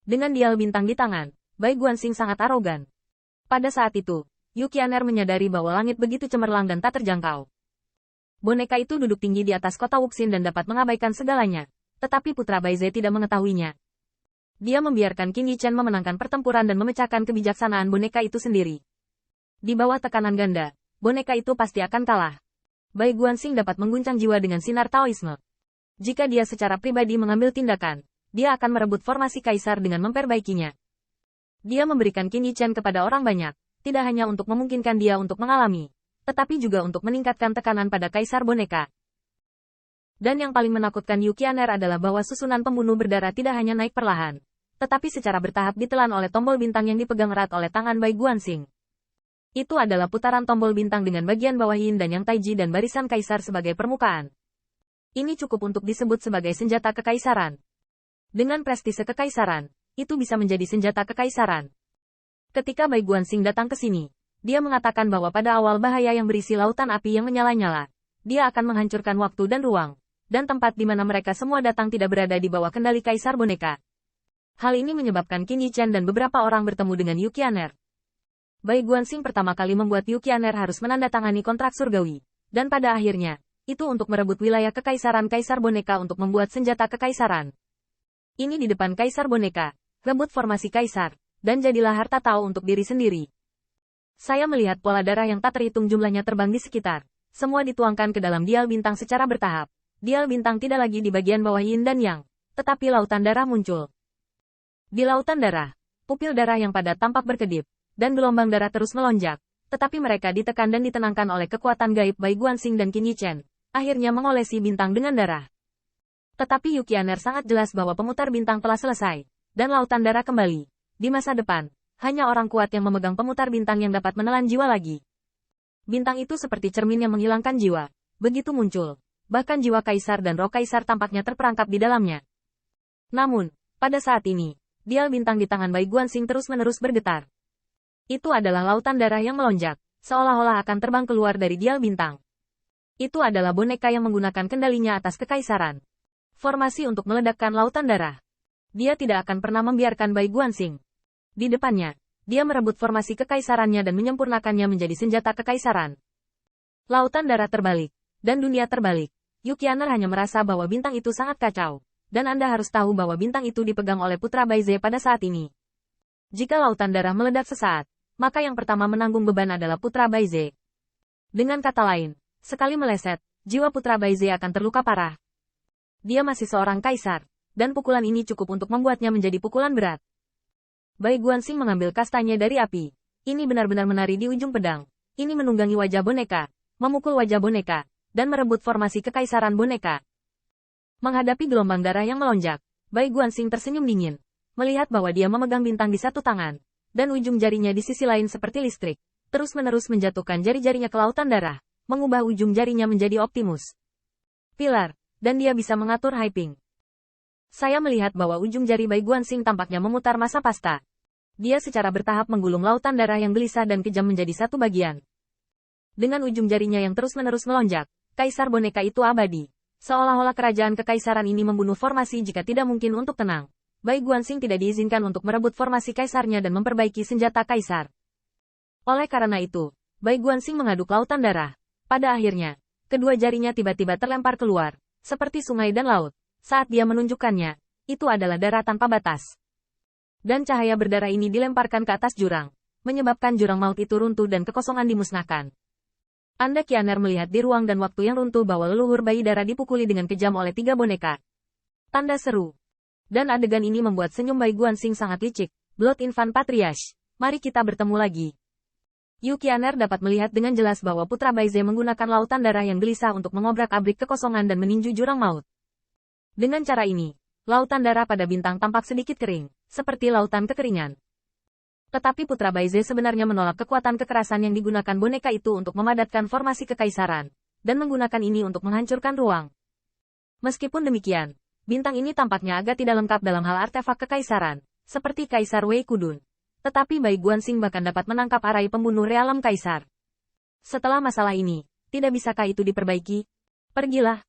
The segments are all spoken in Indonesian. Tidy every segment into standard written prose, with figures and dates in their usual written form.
Dengan dial bintang di tangan, Bai Guanxing sangat arogan. Pada saat itu, Yu Qian'er menyadari bahwa langit begitu cemerlang dan tak terjangkau. Boneka itu duduk tinggi di atas kota Wuxin dan dapat mengabaikan segalanya. Tetapi putra Bai Ze tidak mengetahuinya. Dia membiarkan Qin Yichen memenangkan pertempuran dan memecahkan kebijaksanaan boneka itu sendiri. Di bawah tekanan ganda, boneka itu pasti akan kalah. Bai Guanxing dapat mengguncang jiwa dengan sinar Taoisme. Jika dia secara pribadi mengambil tindakan, dia akan merebut formasi kaisar dengan memperbaikinya. Dia memberikan Qin Yichen kepada orang banyak, tidak hanya untuk memungkinkan dia untuk mengalami, tetapi juga untuk meningkatkan tekanan pada kaisar boneka. Dan yang paling menakutkan Yu Qian'er adalah bahwa susunan pembunuh berdarah tidak hanya naik perlahan, tetapi secara bertahap ditelan oleh tombol bintang yang dipegang erat oleh tangan Bai Guanxing. Itu adalah putaran tombol bintang dengan bagian bawah Yin dan Yang Taiji dan barisan kaisar sebagai permukaan. Ini cukup untuk disebut sebagai senjata kekaisaran. Dengan prestise kekaisaran, itu bisa menjadi senjata kekaisaran. Ketika Bai Guanxing datang ke sini, dia mengatakan bahwa pada awal bahaya yang berisi lautan api yang menyala-nyala, dia akan menghancurkan waktu dan ruang, dan tempat di mana mereka semua datang tidak berada di bawah kendali kaisar boneka. Hal ini menyebabkan Qin Yichen dan beberapa orang bertemu dengan Yu Qian'er. Bai Guanxing pertama kali membuat Yu Qian'er harus menandatangani kontrak surgawi, dan pada akhirnya, itu untuk merebut wilayah kekaisaran kaisar boneka untuk membuat senjata kekaisaran. Ini di depan kaisar boneka, rebut formasi kaisar, dan jadilah harta Tao untuk diri sendiri. Saya melihat pola darah yang tak terhitung jumlahnya terbang di sekitar. Semua dituangkan ke dalam dial bintang secara bertahap. Dial bintang tidak lagi di bagian bawah Yin dan Yang, tetapi lautan darah muncul. Di lautan darah, pupil darah yang padat tampak berkedip, dan gelombang darah terus melonjak, tetapi mereka ditekan dan ditenangkan oleh kekuatan gaib Bai Guanxing dan Qin Yichen, akhirnya mengolesi bintang dengan darah. Tetapi Yu Qian'er sangat jelas bahwa pemutar bintang telah selesai, dan lautan darah kembali. Di masa depan, hanya orang kuat yang memegang pemutar bintang yang dapat menelan jiwa lagi. Bintang itu seperti cermin yang menghilangkan jiwa. Begitu muncul, bahkan jiwa kaisar dan roh kaisar tampaknya terperangkap di dalamnya. Namun, pada saat ini, dial bintang di tangan Bai Guanxing terus-menerus bergetar. Itu adalah lautan darah yang melonjak, seolah-olah akan terbang keluar dari dial bintang. Itu adalah boneka yang menggunakan kendalinya atas kekaisaran. Formasi untuk meledakkan lautan darah. Dia tidak akan pernah membiarkan Bai Guanxing. Di depannya, dia merebut formasi kekaisarannya dan menyempurnakannya menjadi senjata kekaisaran. Lautan darah terbalik, dan dunia terbalik. Yu Qian'er hanya merasa bahwa bintang itu sangat kacau, dan Anda harus tahu bahwa bintang itu dipegang oleh putra Bai Ze pada saat ini. Jika lautan darah meledak sesaat, maka yang pertama menanggung beban adalah putra Bai Ze. Dengan kata lain, sekali meleset, jiwa putra Bai Ze akan terluka parah. Dia masih seorang kaisar, dan pukulan ini cukup untuk membuatnya menjadi pukulan berat. Bai Guanxing mengambil kastanya dari api. Ini benar-benar menari di ujung pedang. Ini menunggangi wajah boneka, memukul wajah boneka, dan merebut formasi kekaisaran boneka. Menghadapi gelombang darah yang melonjak, Bai Guanxing tersenyum dingin, melihat bahwa dia memegang bintang di satu tangan, dan ujung jarinya di sisi lain seperti listrik, terus-menerus menjatuhkan jari-jarinya ke lautan darah, mengubah ujung jarinya menjadi Optimus Pilar, dan dia bisa mengatur Hyping. Saya melihat bahwa ujung jari Bai Guanxing tampaknya memutar masa pasta. Dia secara bertahap menggulung lautan darah yang gelisah dan kejam menjadi satu bagian. Dengan ujung jarinya yang terus-menerus melonjak, kaisar boneka itu abadi. Seolah-olah kerajaan kekaisaran ini membunuh formasi jika tidak mungkin untuk tenang. Bai Guanxing tidak diizinkan untuk merebut formasi kaisarnya dan memperbaiki senjata kaisar. Oleh karena itu, Bai Guanxing mengaduk lautan darah. Pada akhirnya, kedua jarinya tiba-tiba terlempar keluar, seperti sungai dan laut. Saat dia menunjukkannya, itu adalah darah tanpa batas. Dan cahaya berdarah ini dilemparkan ke atas jurang, menyebabkan jurang maut itu runtuh dan kekosongan dimusnahkan. Anda Qian'er melihat di ruang dan waktu yang runtuh bahwa leluhur bayi darah dipukuli dengan kejam oleh 3 boneka. Tanda seru. Dan adegan ini membuat senyum Bai Guanxing sangat licik. Blood Infant Patriarch, mari kita bertemu lagi. Yu Qian'er dapat melihat dengan jelas bahwa putra Bai Ze menggunakan lautan darah yang gelisah untuk mengobrak-abrik kekosongan dan meninju jurang maut. Dengan cara ini, lautan darah pada bintang tampak sedikit kering, seperti lautan kekeringan. Tetapi putra Bai Ze sebenarnya menolak kekuatan kekerasan yang digunakan boneka itu untuk memadatkan formasi kekaisaran, dan menggunakan ini untuk menghancurkan ruang. Meskipun demikian, bintang ini tampaknya agak tidak lengkap dalam hal artefak kekaisaran, seperti Kaisar Wei Kudun. Tetapi Bai Guanxing bahkan dapat menangkap arai pembunuh realem kaisar. Setelah masalah ini, tidak bisakah itu diperbaiki? Pergilah.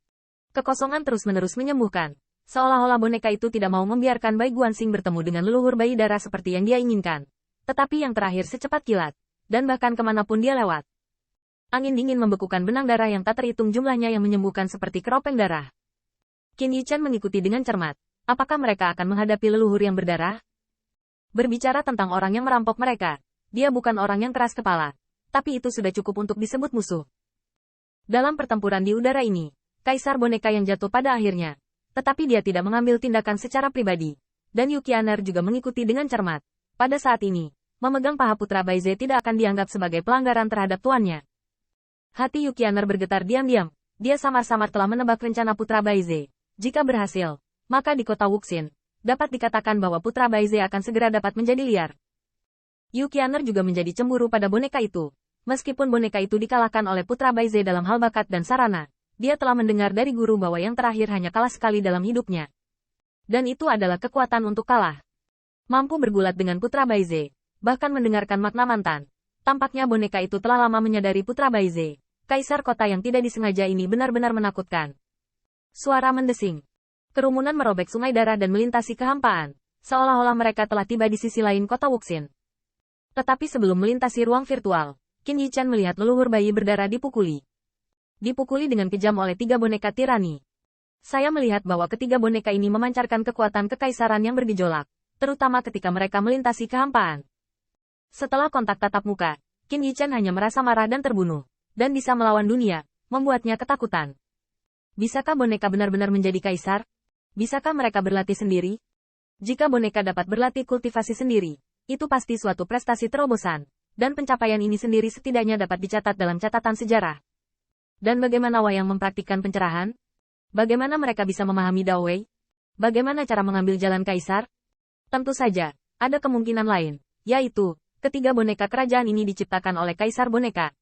Kekosongan terus-menerus menyembuhkan. Seolah-olah boneka itu tidak mau membiarkan Bai Guanxing bertemu dengan leluhur bayi darah seperti yang dia inginkan. Tetapi yang terakhir secepat kilat, dan bahkan kemanapun dia lewat. Angin dingin membekukan benang darah yang tak terhitung jumlahnya yang menyembuhkan seperti keropeng darah. Qin Yichan mengikuti dengan cermat. Apakah mereka akan menghadapi leluhur yang berdarah? Berbicara tentang orang yang merampok mereka, dia bukan orang yang keras kepala. Tapi itu sudah cukup untuk disebut musuh. Dalam pertempuran di udara ini, Kaisar boneka yang jatuh pada akhirnya. Tetapi dia tidak mengambil tindakan secara pribadi. Dan Yukianer juga mengikuti dengan cermat. Pada saat ini, memegang paha putra Baize tidak akan dianggap sebagai pelanggaran terhadap tuannya. Hati Yukianer bergetar diam-diam. Dia samar-samar telah menebak rencana putra Baize. Jika berhasil, maka di kota Wuxin, dapat dikatakan bahwa putra Baize akan segera dapat menjadi liar. Yukianer juga menjadi cemburu pada boneka itu. Meskipun boneka itu dikalahkan oleh putra Baize dalam hal bakat dan sarana, dia telah mendengar dari guru bahwa yang terakhir hanya kalah sekali dalam hidupnya. Dan itu adalah kekuatan untuk kalah. Mampu bergulat dengan putra Baize, bahkan mendengarkan makna mantan. Tampaknya boneka itu telah lama menyadari putra Baize. Kaisar kota yang tidak disengaja ini benar-benar menakutkan. Suara mendesing. Kerumunan merobek sungai darah dan melintasi kehampaan. Seolah-olah mereka telah tiba di sisi lain kota Wuxin. Tetapi sebelum melintasi ruang virtual, Qin Yichan melihat leluhur bayi berdarah dipukuli. Dipukuli dengan kejam oleh 3 boneka tirani. Saya melihat bahwa ketiga boneka ini memancarkan kekuatan kekaisaran yang bergejolak, terutama ketika mereka melintasi kehampaan. Setelah kontak tatap muka, Qin Yichan hanya merasa marah dan terbunuh, dan bisa melawan dunia, membuatnya ketakutan. Bisakah boneka benar-benar menjadi kaisar? Bisakah mereka berlatih sendiri? Jika boneka dapat berlatih kultivasi sendiri, itu pasti suatu prestasi terobosan. Dan pencapaian ini sendiri setidaknya dapat dicatat dalam catatan sejarah. Dan bagaimana Wayang mempraktikkan pencerahan? Bagaimana mereka bisa memahami Dao Wei? Bagaimana cara mengambil jalan kaisar? Tentu saja, ada kemungkinan lain, yaitu, ketiga boneka kerajaan ini diciptakan oleh kaisar boneka.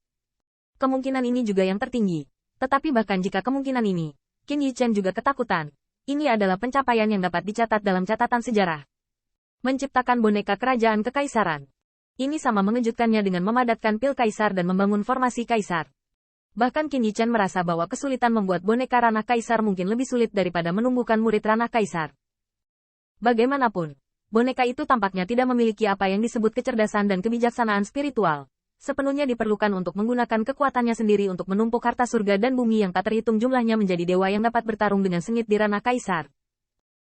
Kemungkinan ini juga yang tertinggi. Tetapi bahkan jika kemungkinan ini, Qin Yichan juga ketakutan. Ini adalah pencapaian yang dapat dicatat dalam catatan sejarah. Menciptakan boneka kerajaan kekaisaran. Ini sama mengejutkannya dengan memadatkan pil kaisar dan membangun formasi kaisar. Bahkan Qin Yichan merasa bahwa kesulitan membuat boneka ranah kaisar mungkin lebih sulit daripada menumbuhkan murid ranah kaisar. Bagaimanapun, boneka itu tampaknya tidak memiliki apa yang disebut kecerdasan dan kebijaksanaan spiritual. Sepenuhnya diperlukan untuk menggunakan kekuatannya sendiri untuk menumpuk harta surga dan bumi yang tak terhitung jumlahnya menjadi dewa yang dapat bertarung dengan sengit di ranah kaisar.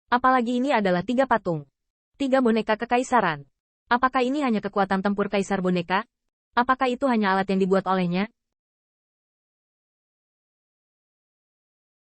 Apalagi ini adalah 3 patung. 3 boneka kekaisaran. Apakah ini hanya kekuatan tempur kaisar boneka? Apakah itu hanya alat yang dibuat olehnya?